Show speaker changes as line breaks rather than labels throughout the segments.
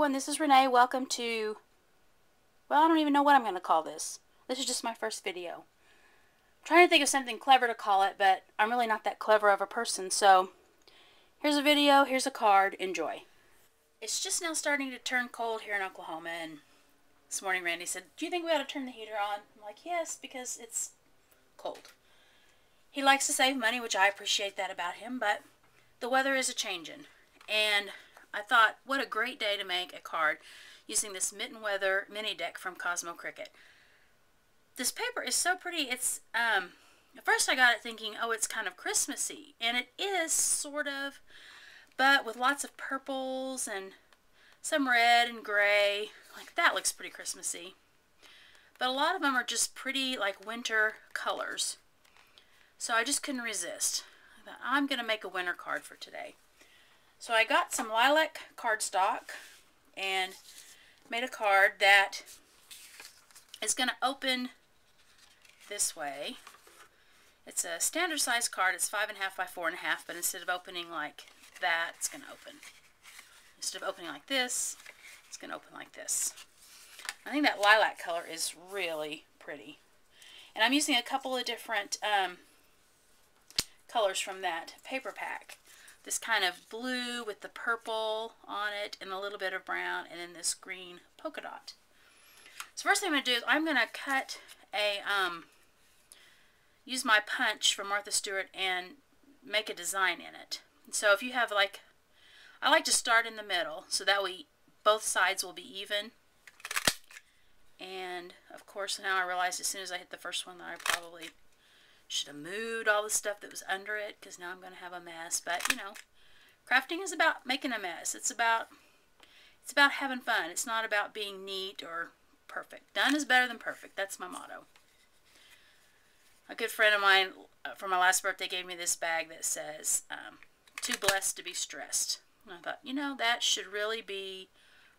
everyone, this is Renee. Welcome to, well, I don't even know what I'm going to call this. This is just my first video. I'm trying to think of something clever to call it, but I'm really not that clever of a person, so here's a video, here's a card, enjoy. It's just now starting to turn cold here in Oklahoma, and this morning Randy said, do you think we ought to turn the heater on? I'm like, yes, because it's cold. He likes to save money, which I appreciate that about him, but the weather is a-changin', and I thought, what a great day to make a card using this Mitten Weather mini deck from Cricut. This paper is so pretty. It's, at first I got it thinking, oh, it's kind of Christmassy, and it is, sort of, but with lots of purples and some red and gray. Like, that looks pretty Christmassy. But a lot of them are just pretty, like, winter colors. So I just couldn't resist. I thought, I'm going to make a winter card for today. So I got some lilac cardstock and made a card that is going to open this way. It's a standard size card. It's 5.5 by 4.5, but instead of opening like that, it's going to open. Instead of opening like this, it's going to open like this. I think that lilac color is really pretty. And I'm using a couple of different colors from that paper pack. This kind of blue with the purple on it and a little bit of brown, and then this green polka dot. So first thing I'm going to do is I'm going to cut a, use my punch from Martha Stewart and make a design in it. So if you have like, I like to start in the middle so that way both sides will be even. And of course now I realized as soon as I hit the first one that I probably should have moved all the stuff that was under it, because now I'm going to have a mess. But, you know, crafting is about making a mess. It's about having fun. It's not about being neat or perfect. Done is better than perfect. That's my motto. A good friend of mine for my last birthday gave me this bag that says, too blessed to be stressed. And I thought, you know, that should really be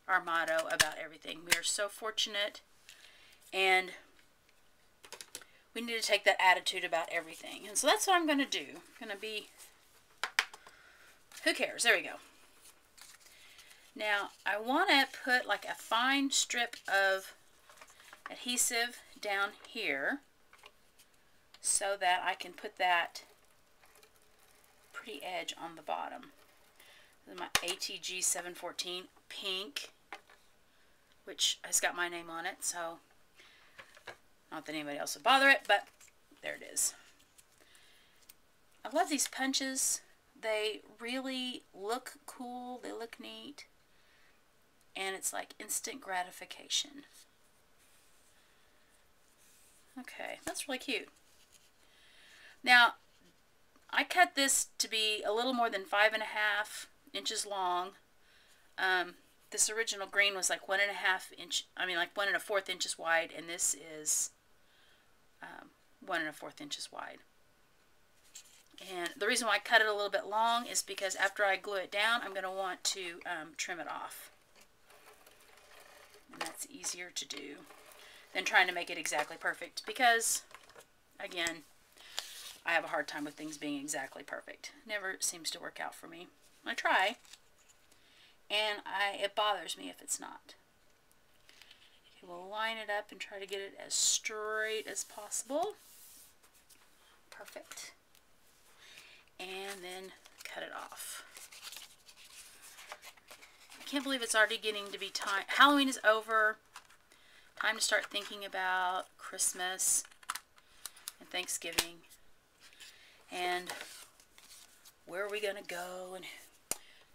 our motto about everything. We are so fortunate, and we need to take that attitude about everything. And so that's what I'm going to do. I'm going to be, who cares? There we go. Now, I want to put like a fine strip of adhesive down here so that I can put that pretty edge on the bottom. This is my ATG 714 pink, which has got my name on it, so not that anybody else would bother it, but there it is. I love these punches. They really look cool. They look neat. And it's like instant gratification. Okay, that's really cute. Now, I cut this to be a little more than 5.5 inches long. This original green was like 1.5 inch, like 1 1/4 inches wide, and this is 1 1/4 inches wide. And the reason why I cut it a little bit long is because after I glue it down, I'm going to want to trim it off. And that's easier to do than trying to make it exactly perfect, because, again, I have a hard time with things being exactly perfect. Never seems to work out for me. I try, and it bothers me if it's not. Okay, we'll line it up and try to get it as straight as possible. Perfect. And then cut it off. I can't believe it's already getting to be time. Halloween is over. Time to start thinking about Christmas and Thanksgiving. And where are we going to go, and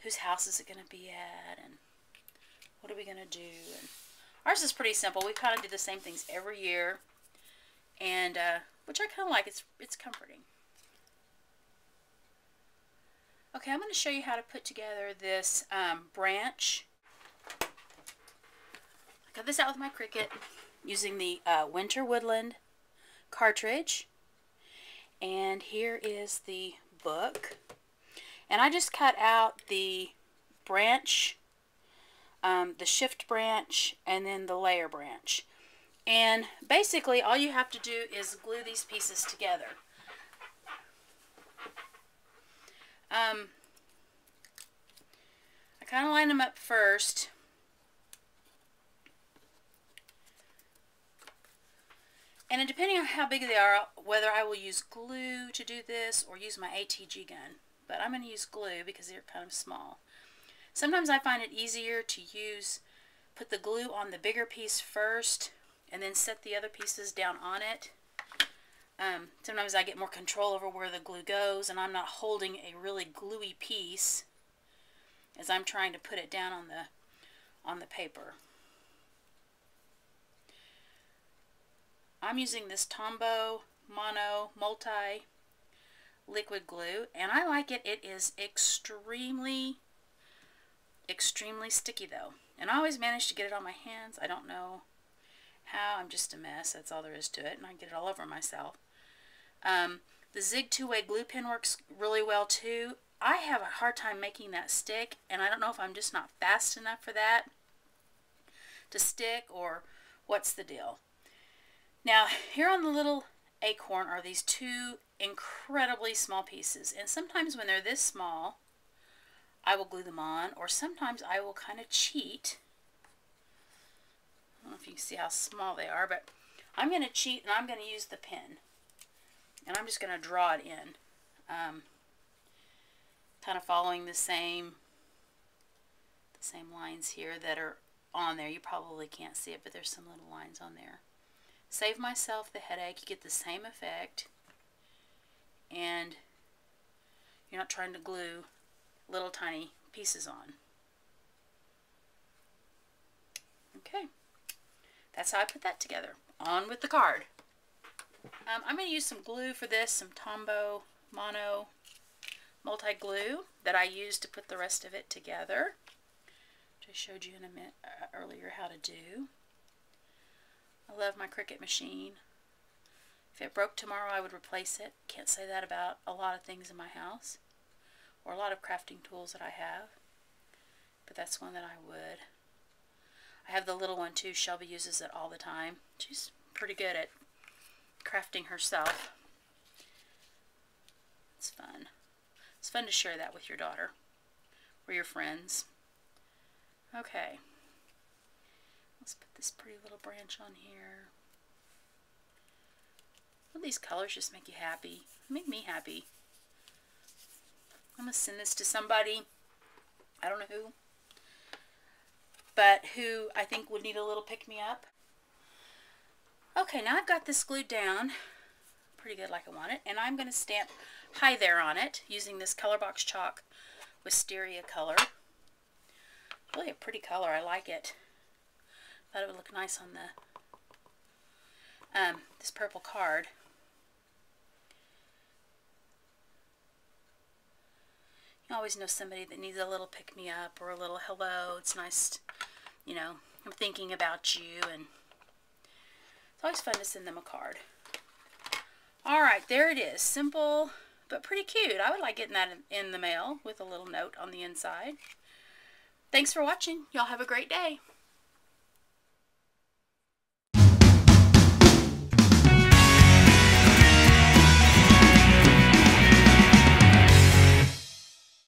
whose house is it going to be at, and what are we going to do? And ours is pretty simple. We kind of do the same things every year, and which I kind of like. It's comforting. Okay, I'm going to show you how to put together this branch. I got this out with my Cricut using the Winter Woodland cartridge. And here is the book. And I just cut out the branch, the shift branch, and then the layer branch. And basically all you have to do is glue these pieces together. I kind of line them up first And depending on how big they are, whether I will use glue to do this or use my ATG gun. But I'm going to use glue because they're kind of small. Sometimes I find it easier to put the glue on the bigger piece first and then set the other pieces down on it. Sometimes I get more control over where the glue goes, and I'm not holding a really gluey piece as I'm trying to put it down on the paper. I'm using this Tombow Mono Multi liquid glue, and I like it. It is extremely sticky though, and I always manage to get it on my hands. I don't know how. I'm just a mess. That's all there is to it, and I get it all over myself. The Zig two-way glue pen works really well too. I have a hard time making that stick, and I don't know if I'm just not fast enough for that to stick or what's the deal. Now, here on the little acorn are these two incredibly small pieces, and sometimes when they're this small, I will glue them on, or sometimes I will kind of cheat. I don't know if you can see how small they are, but I'm going to cheat, and I'm going to use the pen. And I'm just going to draw it in. Kind of following the same lines here that are on there. You probably can't see it, but there's some little lines on there. Save myself the headache. You get the same effect. And you're not trying to glue little tiny pieces on. Okay. That's how I put that together. On with the card. I'm going to use some glue for this, some Tombow Mono Multi Glue that I used to put the rest of it together, which I showed you in a minute earlier how to do. I love my Cricut machine. If it broke tomorrow, I would replace it. Can't say that about a lot of things in my house, or a lot of crafting tools that I have, but that's one that I would. I have the little one too. Shelby uses it all the time. She's pretty good at crafting herself. It's fun. It's fun to share that with your daughter or your friends. Okay. Let's put this pretty little branch on here. Well, these colors just make you happy. Make me happy. I'm going to send this to somebody. I don't know who. But who I think would need a little pick-me-up. Okay, now I've got this glued down pretty good like I want it, and I'm going to stamp Hi There on it using this Colorbox chalk Wisteria color. Really a pretty color. I like it. Thought it would look nice on the this purple card. You always know somebody that needs a little pick-me-up or a little hello. It's nice, you know, I'm thinking about you, and it's always fun to send them a card. Alright, there it is. Simple, but pretty cute. I would like getting that in the mail with a little note on the inside. Thanks for watching. Y'all have a great day.